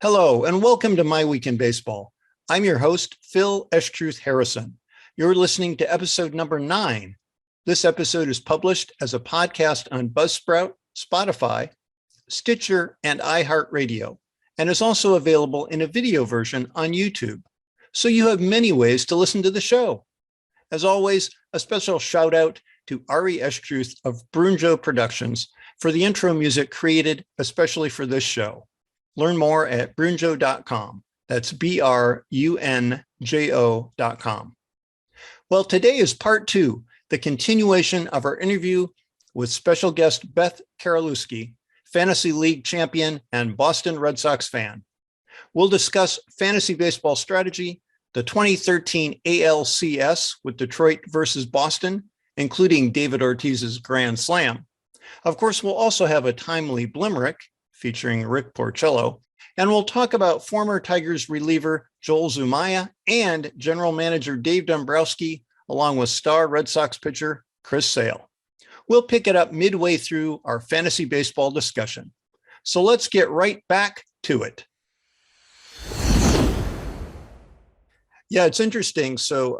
Hello, and welcome to My Week in Baseball. I'm your host, Phil Estruth Harrison. You're listening to episode number 9. This episode is published as a podcast on Buzzsprout, Spotify, Stitcher, and iHeartRadio, and is also available in a video version on YouTube. So you have many ways to listen to the show. As always, a special shout out to Ari Estruth of Brunjo Productions for the intro music created especially for this show. Learn more at brunjo.com. That's brunjo.com. Well, today is part 2, the continuation of our interview with special guest Beth Karolewski, Fantasy League champion and Boston Red Sox fan. We'll discuss fantasy baseball strategy, the 2013 ALCS with Detroit versus Boston, including David Ortiz's grand slam. Of course, we'll also have a timely Blimerick featuring Rick Porcello, and we'll talk about former Tigers reliever Joel Zumaya and general manager Dave Dombrowski, along with star Red Sox pitcher Chris Sale. We'll pick it up midway through our fantasy baseball discussion. So let's get right back to it. Yeah, it's interesting. So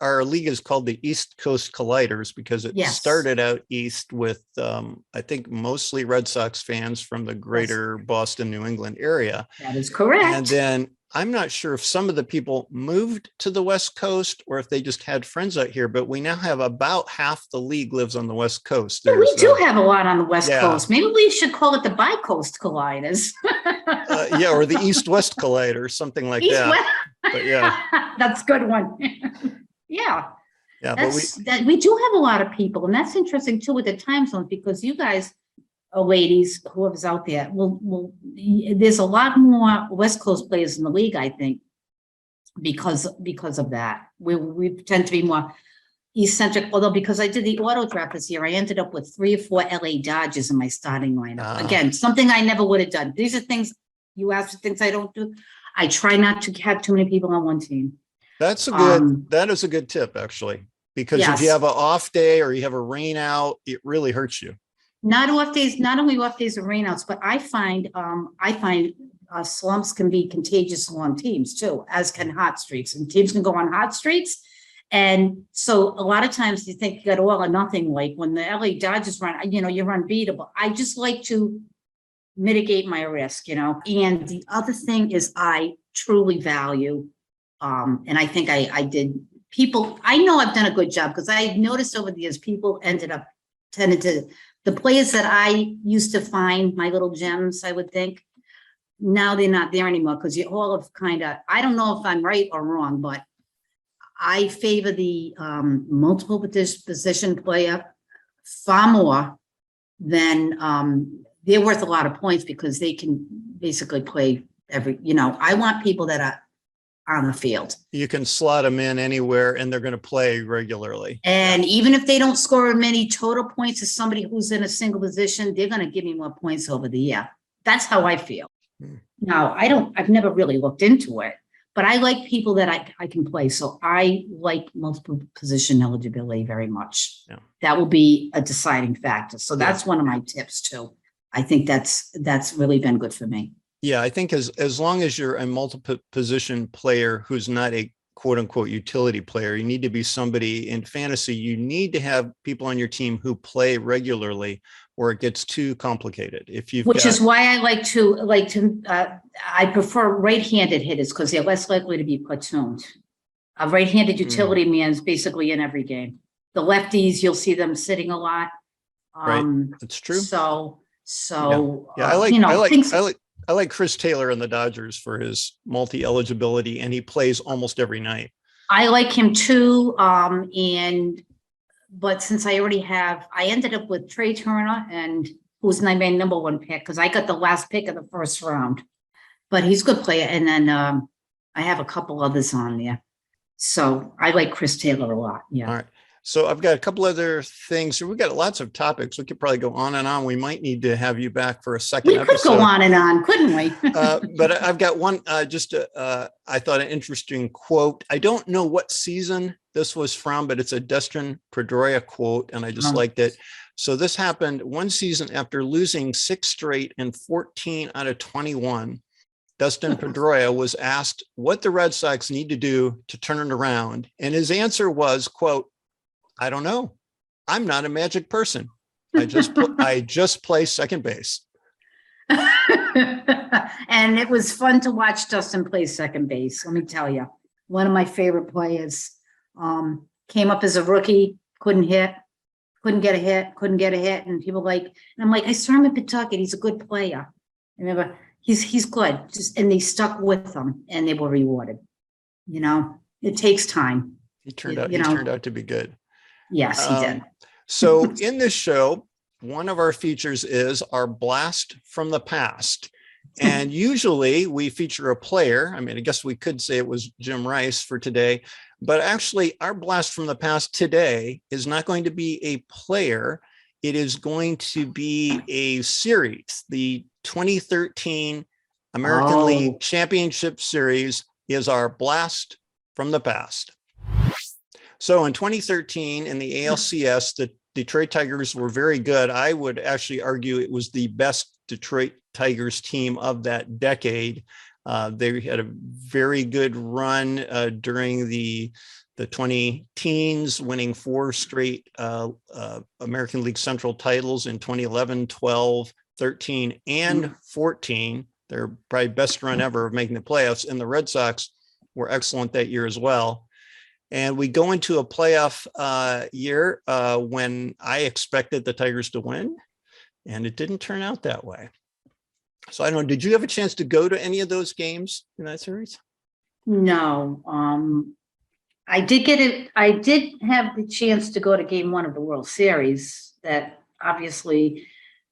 our league is called the East Coast Colliders because it started out east with, I think, mostly Red Sox fans from the greater Boston, New England area. That is correct. And then I'm not sure if some of the people moved to the West Coast or if they just had friends out here, but we now have about half the league lives on the West Coast. We do have a lot on the West Coast. Maybe we should call it the Bi-Coast Colliders. Or the East-West Collider, something like that. But yeah, that's a good one. Yeah, but we do have a lot of people, and that's interesting too with the time zones because you guys, ladies, whoever's out there, there's a lot more West Coast players in the league, I think, because of that. We tend to be more East-centric. Although because I did the auto draft this year, I ended up with 3 or 4 LA Dodgers in my starting lineup. Again, something I never would have done. These are things you ask for, things I don't do. I try not to have too many people on one team. That is a good tip, actually, because if you have an off day or you have a rain out, it really hurts you. Not only off days or rainouts, but I find slumps can be contagious along teams too, as can hot streaks, and teams can go on hot streaks. And so a lot of times you think you got all or nothing, like when the LA Dodgers run, you're unbeatable. I just like to mitigate my risk, and the other thing is I truly value, and I think I did people, I know I've done a good job because I noticed over the years, people tended to, the players that I used to find my little gems, I would think, now they're not there anymore because you all have I don't know if I'm right or wrong, but I favor the multiple position player far more than they're worth a lot of points because they can basically play I want people that are on the field. You can slot them in anywhere and they're going to play regularly. And even if they don't score as many total points as somebody who's in a single position, they're going to give me more points over the year. That's how I feel. Now, I've never really looked into it, but I like people that I can play. So I like multiple position eligibility very much. Yeah. That will be a deciding factor. So that's one of my tips too. I think that's really been good for me. Yeah, I think as long as you're a multiple position player who's not a quote unquote utility player, you need to be somebody in fantasy. You need to have people on your team who play regularly, or it gets too complicated. Which is why I I prefer right-handed hitters because they're less likely to be platooned. A right-handed utility man is basically in every game. The lefties, you'll see them sitting a lot. Right, that's true. I like Chris Taylor in the Dodgers for his multi-eligibility, and he plays almost every night. I like him too. But since I ended up with Trey Turner, and who's my number 1 pick because I got the last pick of the first round. But he's a good player, and then I have a couple others on there. So I like Chris Taylor a lot. Yeah. All right. So I've got a couple other things. We've got lots of topics. We could probably go on and on. We might need to have you back for a second episode. We could go on and on, couldn't we? But I've got one, I thought an interesting quote. I don't know what season this was from, but it's a Dustin Pedroia quote, and I just liked it. So this happened one season after losing 6 straight and 14 out of 21. Dustin Pedroia, was asked what the Red Sox need to do to turn it around. And his answer was, quote, "I don't know. I'm not a magic person. I just play second base." And it was fun to watch Dustin play second base. Let me tell you, one of my favorite players, came up as a rookie, couldn't get a hit. And people and I'm like, I saw him in Pawtucket. He's a good player. Remember, he's good. And they stuck with him and they were rewarded. It takes time. He turned out to be good. Yes, he did. So in this show, one of our features is our blast from the past. And usually we feature a player. I mean, I guess we could say it was Jim Rice for today, but actually our blast from the past today is not going to be a player. It is going to be a series. The 2013 American League Championship Series is our blast from the past. So in 2013 in the ALCS, the Detroit Tigers were very good. I would actually argue it was the best Detroit Tigers team of that decade. They had a very good run during the 2010s, winning 4 straight American League Central titles in 2011, 12, 13, and 14. Their probably best run ever of making the playoffs. And the Red Sox were excellent that year as well. And we go into a playoff year when I expected the Tigers to win, and it didn't turn out that way. So I don't know, did you have a chance to go to any of those games in that series? No. I did have the chance to go to game 1 of the World Series. That obviously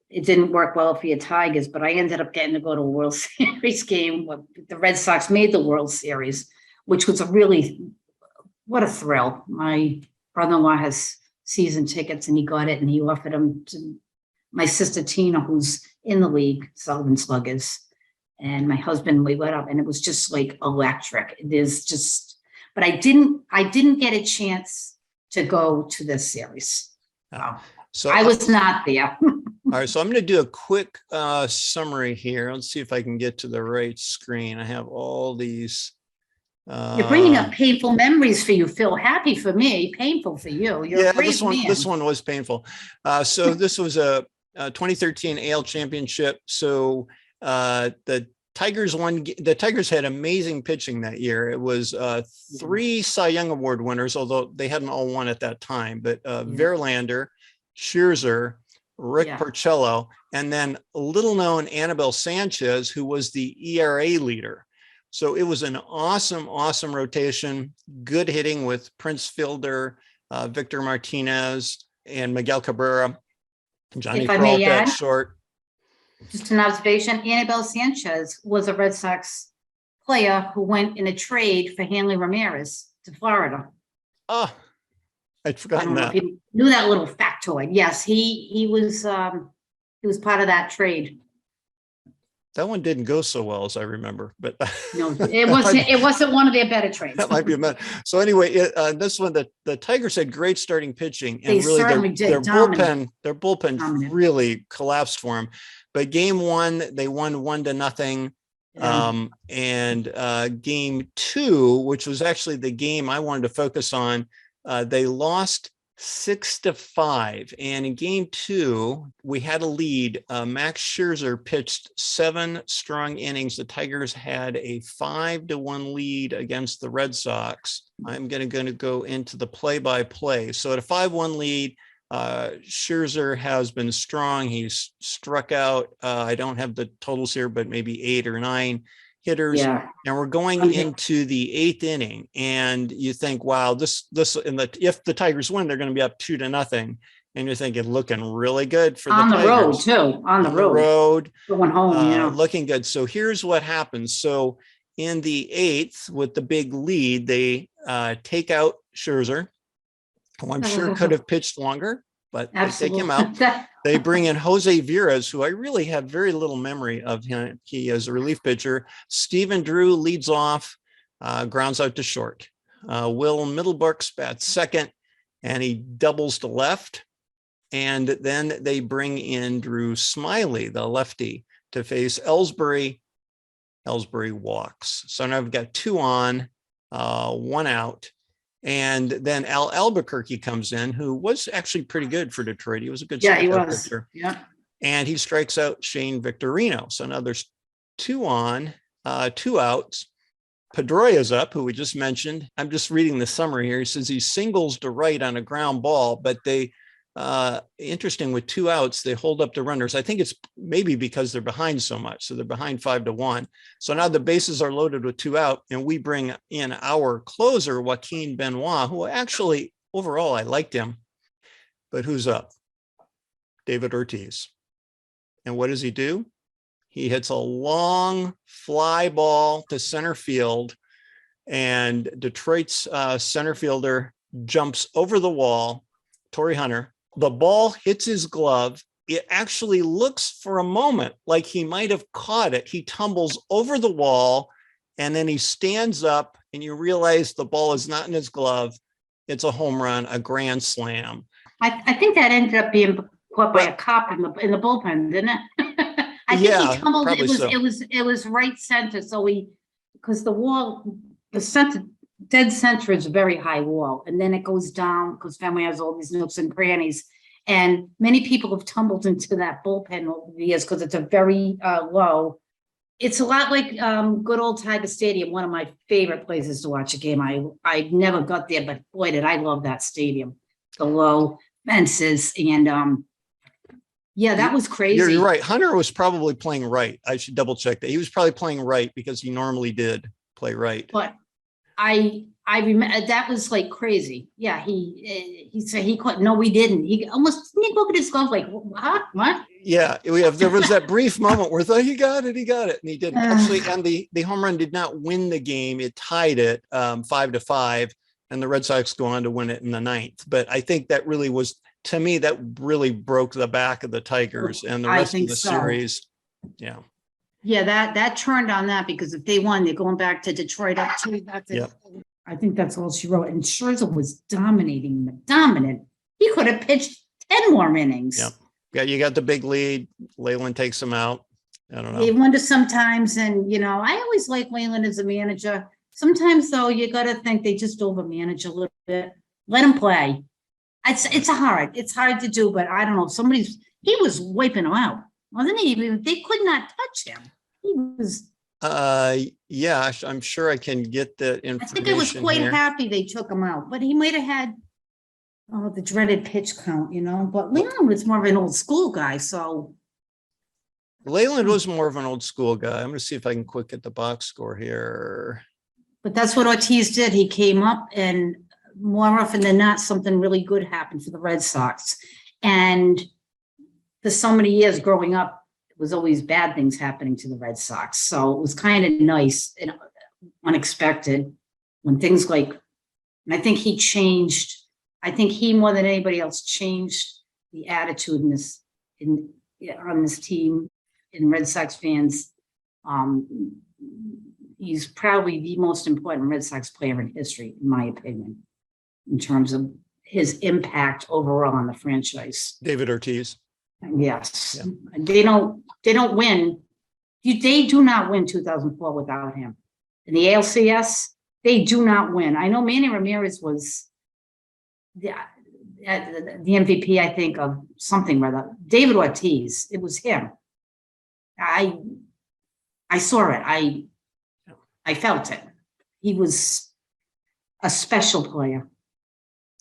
it didn't work well for your Tigers, but I ended up getting to go to a World Series game when the Red Sox made the World Series, which was what a thrill. My brother-in-law has season tickets and he got it and he offered them to my sister Tina, who's in the league, Sullivan Sluggers, and my husband. We went up and it was just like electric. But I didn't get a chance to go to this series. So I was not there. All right, so I'm going to do a quick summary here. Let's see if I can get to the right screen. I have all these. You're bringing up painful memories for you, Phil. Happy for me, painful for you. This one was painful. So this was a 2013 AL championship. So the Tigers won. The Tigers had amazing pitching that year. It was 3 Cy Young Award winners, although they hadn't all won at that time. But Verlander, Scherzer, Rick Porcello, and then little known Anibal Sanchez, who was the ERA leader. So it was an awesome rotation, good hitting with Prince Fielder, Victor Martinez, and Miguel Cabrera. Johnny Kralt at short. Just an observation, Anibal Sanchez was a Red Sox player who went in a trade for Hanley Ramirez to Florida. Oh, I'd forgotten that. You knew that little factoid. Yes, he was part of that trade. That one didn't go so well as I remember, but no, it wasn't one of their better trades. That might be a matter. So anyway, this one, the Tigers had great starting pitching, and they really their bullpen really collapsed for them. But game 1, they won 1-0. And game 2, which was actually the game I wanted to focus on, they lost 6-5. And in game 2, we had a lead. Max Scherzer pitched 7 strong innings. The Tigers had a 5-1 lead against the Red Sox. I'm going to go into the play-by-play. So at a 5-1 lead, Scherzer has been strong. He's struck out. I don't have the totals here, but maybe 8 or 9 hitters. Yeah. And we're going into the 8th inning, and you think, wow, if the Tigers win, they're going to be up 2-0. And you're thinking, looking really good for the Tigers. On the road. Going home, looking good. So here's what happens. So in the 8th, with the big lead, they take out Scherzer, who I'm sure could have pitched longer, but they take him out. They bring in Jose Virez, who I really have very little memory of him. He is a relief pitcher. Stephen Drew leads off, grounds out to short. Will Middlebrooks bats second, and he doubles to left. And then they bring in Drew Smiley, the lefty, to face Ellsbury, Ellsbury walks. So now I've got 2 on, 1 out. And then Al Albuquerque comes in, who was actually pretty good for Detroit. He was a good Yeah, he strikeout was. pitcher. Yeah. And he strikes out Shane Victorino. So now there's 2 on, 2 outs. Pedroia's up, who we just mentioned. I'm just reading the summary here. He says he singles to right on a ground ball, but they, interesting, with 2 outs, they hold up the runners. I think it's maybe because they're behind so much. So they're behind 5-1. So now the bases are loaded with 2 out, and we bring in our closer, Joaquin Benoit, who actually, overall, I liked him. But who's up? David Ortiz. And what does he do? He hits a long fly ball to center field, and Detroit's center fielder jumps over the wall, Torrey Hunter. The ball hits his glove. It actually looks for a moment like he might have caught it. He tumbles over the wall, and then he stands up, and you realize the ball is not in his glove. It's a home run, a grand slam. I think that ended up being caught by a cop in the bullpen, didn't it? I think Yeah, he tumbled. probably so. It was right center. So because the wall, the center, dead center is a very high wall, and then it goes down because family has all these nooks and crannies. And many people have tumbled into that bullpen over the years because it's a very low. It's a lot like good old Tiger Stadium, one of my favorite places to watch a game. I never got there, but boy, did I love that stadium. The low fences and yeah, that was crazy. You're right. Hunter was probably playing right. I should double check that. He was probably playing right because he normally did play right. But I remember that was like crazy. Yeah, he said he couldn't. No, we didn't. He almost didn't look at his glove like, what? Yeah, there was that brief moment where he got it, and he didn't actually. And the home run did not win the game; it tied it 5-5, and the Red Sox go on to win it in the 9th. But I think that really was, to me, that really broke the back of the Tigers and the rest of the series. Yeah. Yeah, that turned on that, because if they won, they're going back to Detroit up 2. I think that's all she wrote. And Scherzer was dominant. He could have pitched 10 more innings. Yeah. Yeah, you got the big lead. Leyland takes him out. I don't know. They wonder sometimes, and I always like Leyland as a manager. Sometimes though, you got to think they just overmanage a little bit. Let him play. It's hard to do, but I don't know. He was wiping them out, wasn't he? They could not touch him. He was. Yeah, I'm sure I can get the information. I think I was quite happy they took him out, but he might have had the dreaded pitch count, But Leyland was more of an old school guy, so. Leyland was more of an old school guy. I'm going to see if I can quick get the box score here. But that's what Ortiz did. He came up, and more often than not, something really good happened for the Red Sox. And for so many years growing up, it was always bad things happening to the Red Sox. So it was kind of nice and unexpected when things like, and I think he changed. I think he, more than anybody else, changed the attitude on this team in Red Sox fans. He's probably the most important Red Sox player in history, in my opinion, in terms of his impact overall on the franchise. David Ortiz. Yes. Yeah. They don't win. They do not win 2004 without him. In the ALCS, they do not win. I know Manny Ramirez was the MVP, I think, of something rather. David Ortiz, it was him. I saw it. I felt it. He was a special player.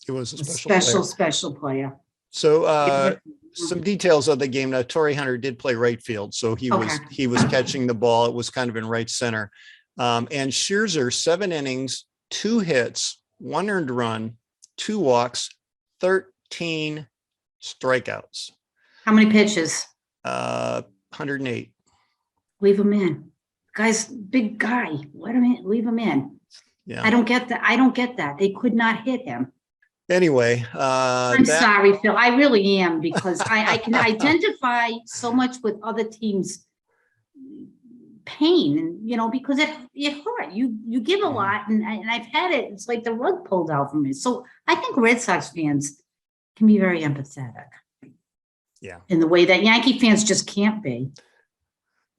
He was a special player. So some details of the game. Now, Torrey Hunter did play right field, so he was catching the ball. It was kind of in right center. And Scherzer, 7 innings, 2 hits, 1 earned run, 2 walks, 13 strikeouts. How many pitches? 108. Leave him in. Guy's big guy. Let him in. Leave him in. Yeah. I don't get that. They could not hit him. Anyway, I'm sorry, Phil. I really am, because I can identify so much with other teams' pain, and because it hurt. You give a lot, and I've had it. It's like the rug pulled out from me. So I think Red Sox fans can be very empathetic. Yeah. In the way that Yankee fans just can't be.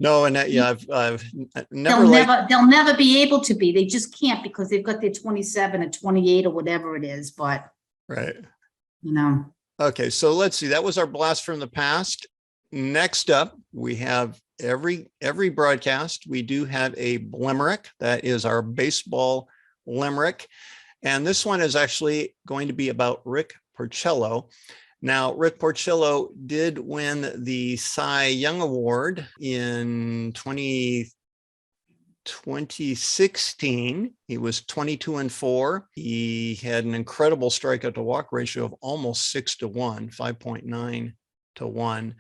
No, and I've never They'll never be able to be. They just can't because they've got their 27 or 28 or whatever it is. But right. Okay, so let's see. That was our blast from the past. Next up, we have every broadcast. We do have a Blimerick. That is our baseball limerick. And this one is actually going to be about Rick Porcello. Now, Rick Porcello did win the Cy Young Award in 2016. He was 22-4. He had an incredible strikeout to walk ratio of almost 6-1, 5.9-1.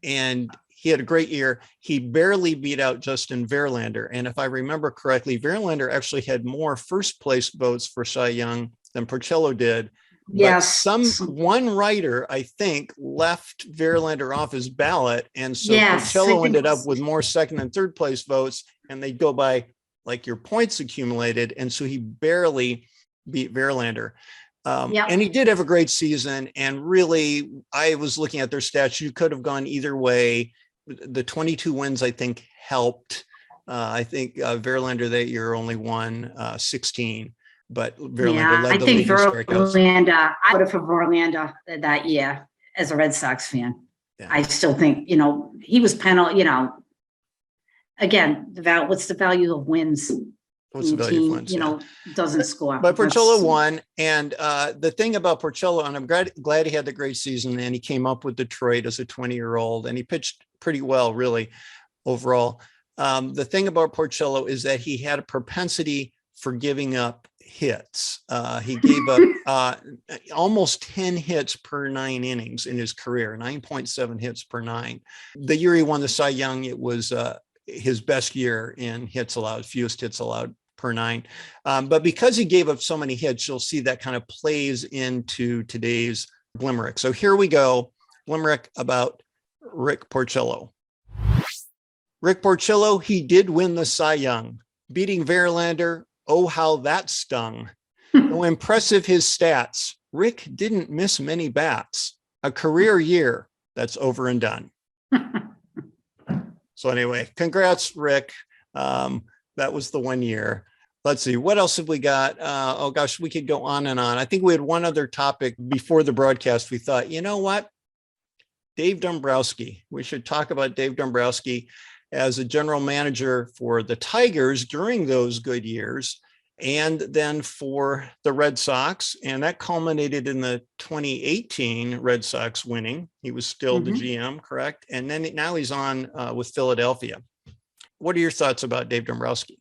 And he had a great year. He barely beat out Justin Verlander. And if I remember correctly, Verlander actually had more first place votes for Cy Young than Porcello did. yes. But one writer, I think, left Verlander off his ballot. And so Yes, I Porcello think ended up with more second and third place votes, and they go by like your points accumulated. And so he barely beat Verlander. And he did have a great season. And really, I was looking at their stats. You could have gone either way. The 22 wins, I think, helped. I think Verlander that year only won 16. But Verlander led the league in strikeouts. I voted for Verlander that year as a Red Sox fan. Yeah. I still think, he was again, what's the value of wins? What's the value of wins? Doesn't score. But Porcello won. And the thing about Porcello, and I'm glad he had the great season, and he came up with Detroit as a 20-year-old, and he pitched pretty well, really, overall. The thing about Porcello is that he had a propensity for giving up hits. He gave up almost 10 hits per 9 innings in his career, 9.7 hits per 9. The year he won the Cy Young, it was his best year in hits allowed, fewest hits allowed per 9. But because he gave up so many hits, you'll see that kind of plays into today's Blimerick. So here we go. Blimerick about Rick Porcello. Rick Porcello, he did win the Cy Young, beating Verlander. Oh, how that stung. Oh, impressive his stats. Rick didn't miss many bats. A career year that's over and done. So anyway, congrats, Rick. That was the 1 year. Let's see, what else have we got? Oh gosh, we could go on and on. I think we had one other topic before the broadcast. We thought, you know what? Dave Dombrowski. We should talk about Dave Dombrowski as a general manager for the Tigers during those good years, and then for the Red Sox. And that culminated in the 2018 Red Sox winning. He was still the GM, correct? And then now he's on with Philadelphia. What are your thoughts about Dave Dombrowski?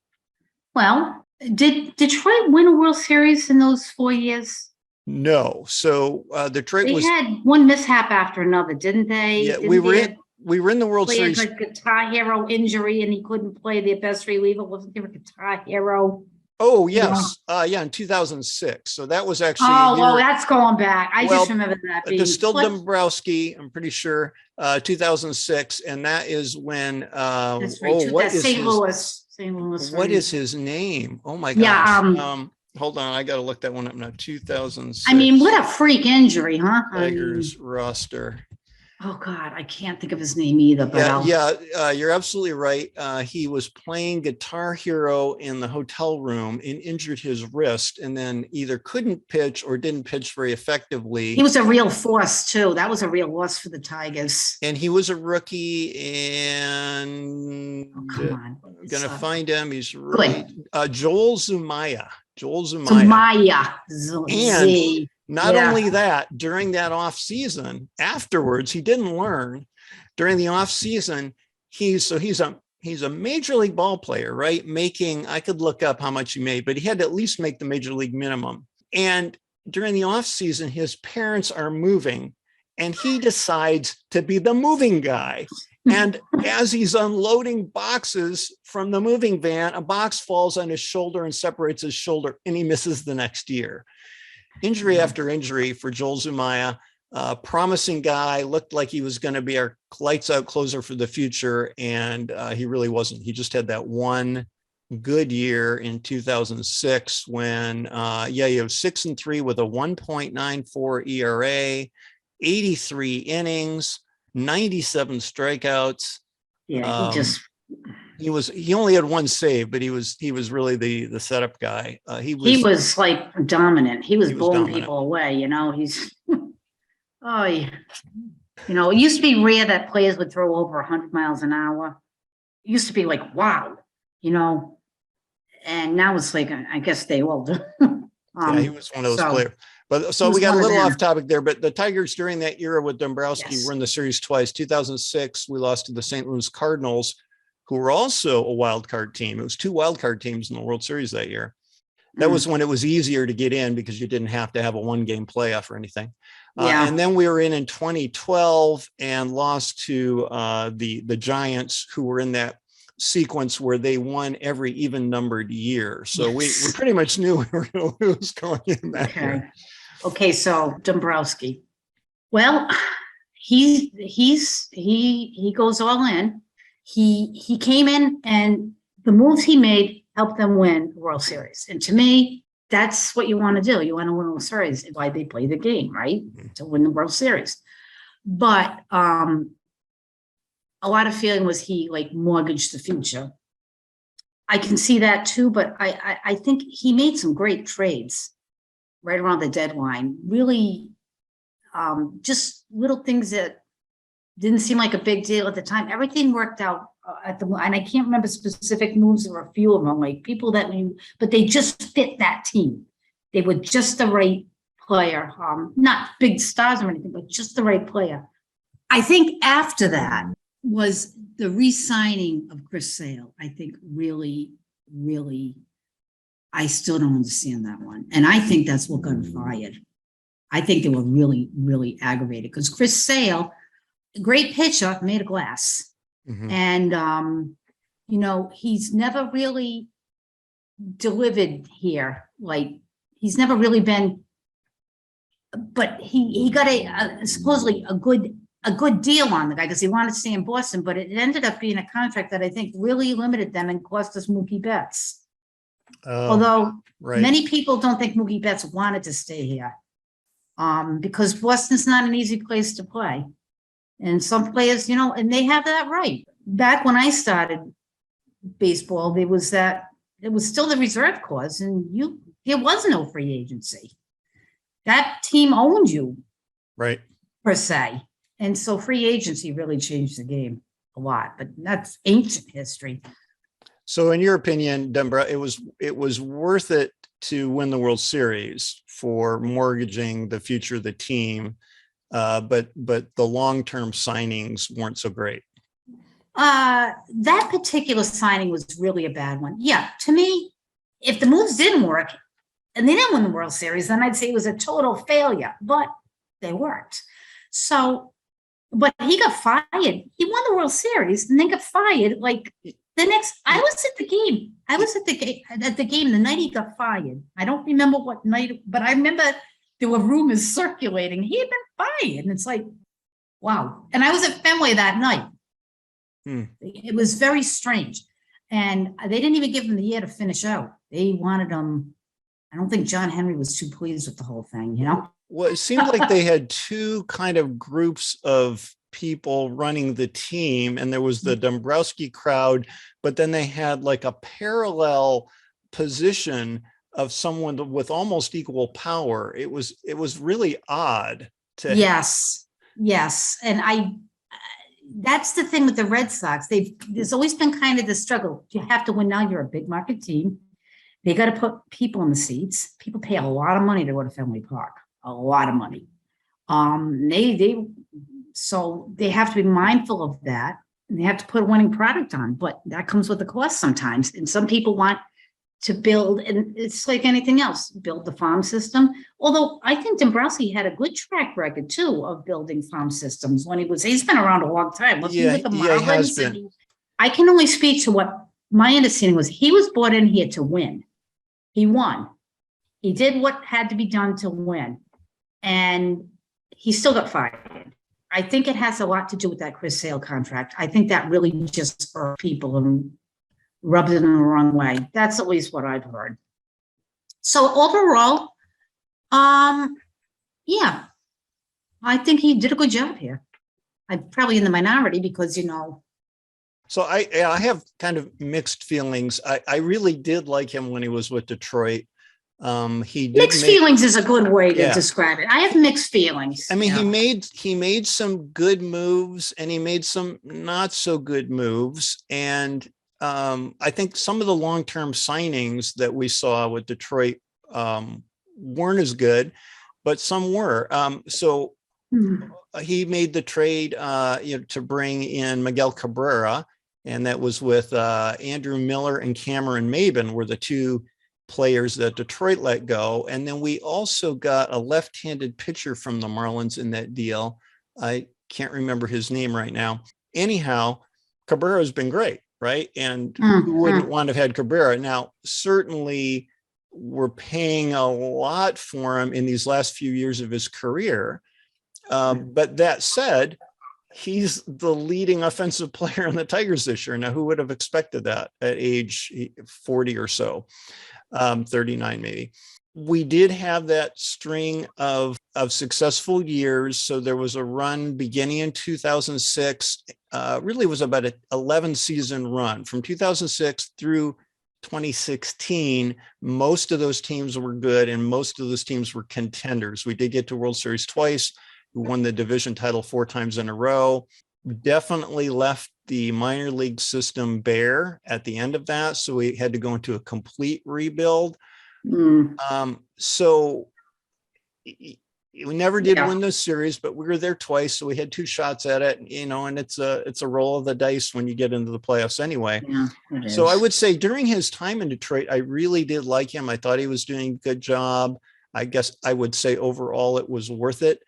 Well, did Detroit win a World Series in those 4 years? No. So Detroit had one mishap after another, didn't they? Yeah, we were in the World Series. He had a guitar hero injury and he couldn't play. Their best reliever wasn't there a guitar hero. Oh, yes. In 2006. So that was actually. That's going back. I just remember that being. It's still Dombrowski, I'm pretty sure, 2006. And that is when. That's right. What is St. Louis. What is his name? Oh, my gosh. Yeah. Hold on. I got to look that one up now. 2006. I mean, what a freak injury, huh? Tigers roster. Oh God, I can't think of his name either. But you're absolutely right. He was playing Guitar Hero in the hotel room and injured his wrist, and then either couldn't pitch or didn't pitch very effectively. He was a real force too. That was a real loss for the Tigers. And he was a rookie, and I'm gonna find him. He's right. Joel Zumaya. And not only that, during that off season, afterwards, he didn't learn. During the off season, he's a major league ball player, right? I could look up how much he made, but he had to at least make the major league minimum. And during the off season, his parents are moving, and he decides to be the moving guy. And as he's unloading boxes from the moving van, a box falls on his shoulder and separates his shoulder, and he misses the next year. Injury after injury for Joel Zumaya. Promising guy, looked like he was going to be our lights out closer for the future, and he really wasn't. He just had that one good year in 2006 when he was 6-3 with a 1.94 ERA, 83 innings, 97 strikeouts. Yeah, he only had one save, but he was really the setup guy. He was like dominant. He was blowing dominant. people away, he's oh yeah. It used to be rare that players would throw over 100 miles an hour. It used to be like, wow, and now it's like, I guess they all do. Yeah, he was one of those players. But so we got a little off topic there, but the Tigers during that era with Dombrowski were in the series twice. 2006, we lost to the St. Louis Cardinals, who were also a wild card team. It was 2 wild card teams in the World Series that year. That was when it was easier to get in because you didn't have to have a 1-game playoff or anything. And then we were in 2012 and lost to the Giants, who were in that sequence where they won every even numbered year. So we pretty much knew who was going in that year. Okay, so Dombrowski. Well, he goes all in. He came in, and the moves he made helped them win the World Series. And to me, that's what you want to do. You want to win the World Series. Why they play the game, right? To win the World Series. But a lot of feeling was he like mortgaged the future. I can see that too, but I think he made some great trades right around the deadline. Really, just little things that didn't seem like a big deal at the time. Everything worked out and I can't remember specific moves. There were a few of them, like people that knew, but they just fit that team. They were just the right player, not big stars or anything, but just the right player. I think after that was the re-signing of Chris Sale. I think really, I still don't understand that one. And I think that's what got him fired. I think they were really, really aggravated because Chris Sale, great pitcher, made of glass. Mm-hmm. And, he's never really delivered here. Like, he's never really been, but he got supposedly a good deal on the guy because he wanted to stay in Boston, but it ended up being a contract that I think really limited them and cost us Mookie Betts. Although many people don't think Mookie Betts wanted to stay here because Boston's not an easy place to play. And some players, and they have that right. Back when I started baseball, it was still the reserve clause, and there was no free agency. That team owned you, right? Per se. And so free agency really changed the game a lot, but that's ancient history. So in your opinion, Dembra, it was worth it to win the World Series for mortgaging the future of the team. But the long-term signings weren't so great. That particular signing was really a bad one. Yeah, to me, if the moves didn't work and they didn't win the World Series, then I'd say it was a total failure, but they worked. So, but he got fired. He won the World Series and then got fired. Like I was at the game. I was at the game the night he got fired. I don't remember what night, but I remember there were rumors circulating. He had been fired. And it's like, wow. And I was at Fenway that night. It was very strange. And they didn't even give him the year to finish out. They wanted him. I don't think John Henry was too pleased with the whole thing, Well, it seemed like they had two kind of groups of people running the team. And there was the Dombrowski crowd, but then they had like a parallel position of someone with almost equal power. It was really odd to Yes. And that's the thing with the Red Sox. There's always been kind of the struggle. You have to win now. You're a big market team. They got to put people in the seats. People pay a lot of money to go to Fenway Park. A lot of money. So they have to be mindful of that. And they have to put a winning product on, but that comes with a cost sometimes. And some people want to build, and it's like anything else, build the farm system. Although I think Dombrowski had a good track record too of building farm systems when he's been around a long time. He has been. I can only speak to what my understanding was. He was brought in here to win. He won. He did what had to be done to win. And he still got fired. I think it has a lot to do with that Chris Sale contract. I think that really just hurt people and rubbed it in the wrong way. That's at least what I've heard. So overall, yeah, I think he did a good job here. I'm probably in the minority because, So I have kind of mixed feelings. I really did like him when he was with Detroit. He did Mixed feelings is a good way to Yeah. describe it. I have mixed feelings. I mean, Yeah. he made some good moves and he made some not so good moves. And I think some of the long-term signings that we saw with Detroit weren't as good, but some were. So he made the trade to bring in Miguel Cabrera, and that was with Andrew Miller and Cameron Maben were the two players that Detroit let go. And then we also got a left-handed pitcher from the Marlins in that deal. I can't remember his name right now. Anyhow, Cabrera has been great, right? And who wouldn't want to have had Cabrera? Now, certainly we're paying a lot for him in these last few years of his career. But that said, he's the leading offensive player in the Tigers this year. Now, who would have expected that at age 40 or so? 39 maybe. We did have that string of successful years. So there was a run beginning in 2006, really was about an 11 season run from 2006 through 2016. Most of those teams were good and most of those teams were contenders. We did get to World Series twice. We won the division title 4 times in a row. Definitely left the minor league system bare at the end of that. So we had to go into a complete rebuild. So we never did win this series, but we were there twice. So we had 2 shots at it, and it's a roll of the dice when you get into the playoffs anyway. Yeah, so I would say during his time in Detroit, I really did like him. I thought he was doing a good job. I guess I would say overall it was worth it.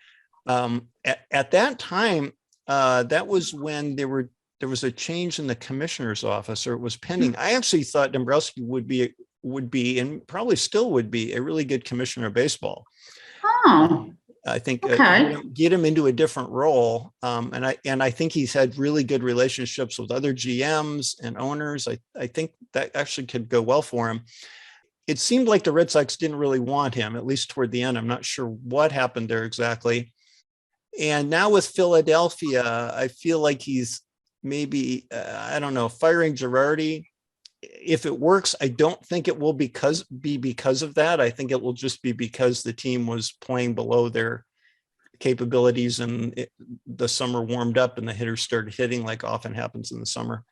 At that time, that was when there was a change in the commissioner's office, or it was pending. I actually thought Dombrowski would be, and probably still would be, a really good commissioner of baseball. I think get him into a different role. And I think he's had really good relationships with other GMs and owners. I think that actually could go well for him. It seemed like the Red Sox didn't really want him, at least toward the end. I'm not sure what happened there exactly. And now with Philadelphia, I feel like he's maybe, I don't know, firing Girardi. If it works, I don't think it will be because of that. I think it will just be because the team was playing below their capabilities and the summer warmed up and the hitters started hitting like often happens in the summer.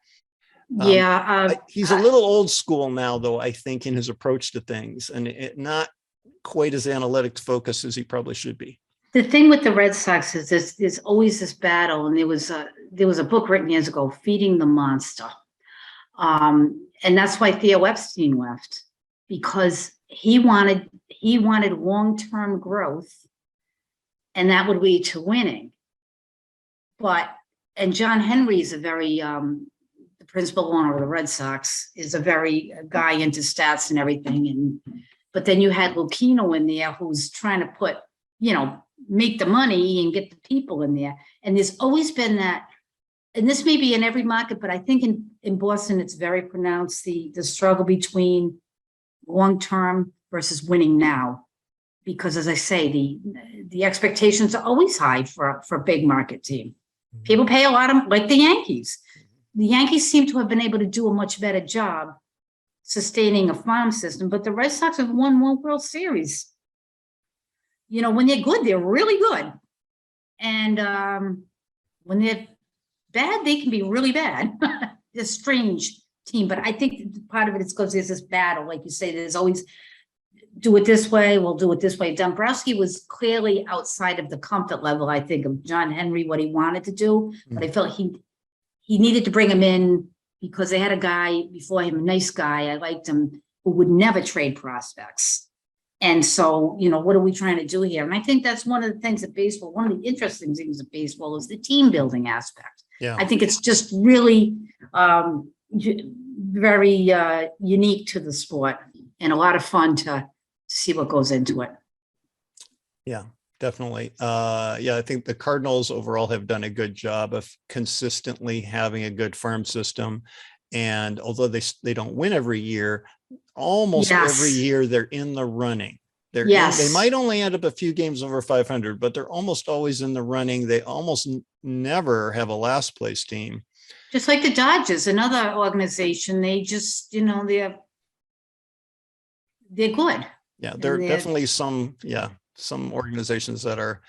He's a little old school now, though, I think, in his approach to things, and not quite as analytics focused as he probably should be. The thing with the Red Sox is there's always this battle, and there was a book written years ago, Feeding the Monster. And that's why Theo Epstein left, because he wanted long-term growth, and that would lead to winning. And John Henry is a very, the principal owner of the Red Sox is a very guy into stats and everything. But then you had Lucchino in there who's trying to put, make the money and get the people in there. And there's always been that, and this may be in every market, but I think in Boston, it's very pronounced, the struggle between long-term versus winning now. Because as I say, the expectations are always high for a big market team. People pay a lot of, like the Yankees. The Yankees seem to have been able to do a much better job sustaining a farm system, but the Red Sox have won 1 World Series. When they're good, they're really good. And when they're bad, they can be really bad. They're a strange team, but I think part of it is because there's this battle. Like you say, there's always, do it this way, we'll do it this way. Dombrowski was clearly outside of the comfort level, I think, of John Henry, what he wanted to do. But I felt he needed to bring him in because they had a guy before him, a nice guy, I liked him, who would never trade prospects. And so, what are we trying to do here? And I think that's one of the things at baseball, one of the interesting things of baseball is the team building aspect. Yeah. I think it's just really very unique to the sport and a lot of fun to see what goes into it. Yeah, definitely. I think the Cardinals overall have done a good job of consistently having a good farm system. And although they don't win every year, almost every year they're in the running. They might only end up a few games over 500, but they're almost always in the running. They almost never have a last place team. Just like the Dodgers, another organization, they just, they're good. Yeah, there are definitely some organizations that are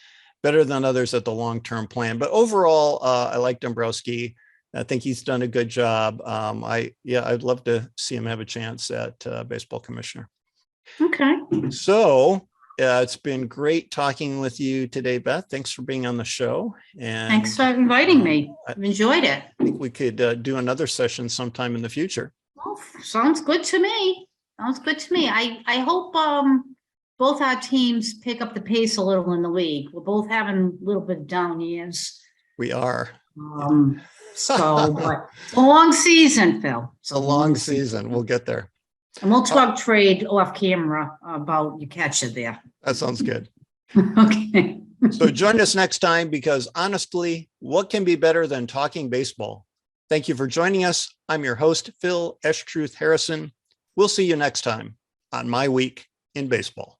better than others at the long-term plan. But overall, I like Dombrowski. I think he's done a good job. I'd love to see him have a chance at baseball commissioner. Okay. So it's been great talking with you today, Beth. Thanks for being on the show. And thanks for inviting me. I've enjoyed it. I think we could do another session sometime in the future. Well, sounds good to me. I hope both our teams pick up the pace a little in the league. We're both having a little bit of down years. We are. But it's a long season, Phil. It's a long season. We'll get there. And we'll talk trade off camera about your catcher there. That sounds good. Okay. So join us next time, because honestly, what can be better than talking baseball? Thank you for joining us. I'm your host, Phil Eschtruth Harrison. We'll see you next time on My Week in Baseball.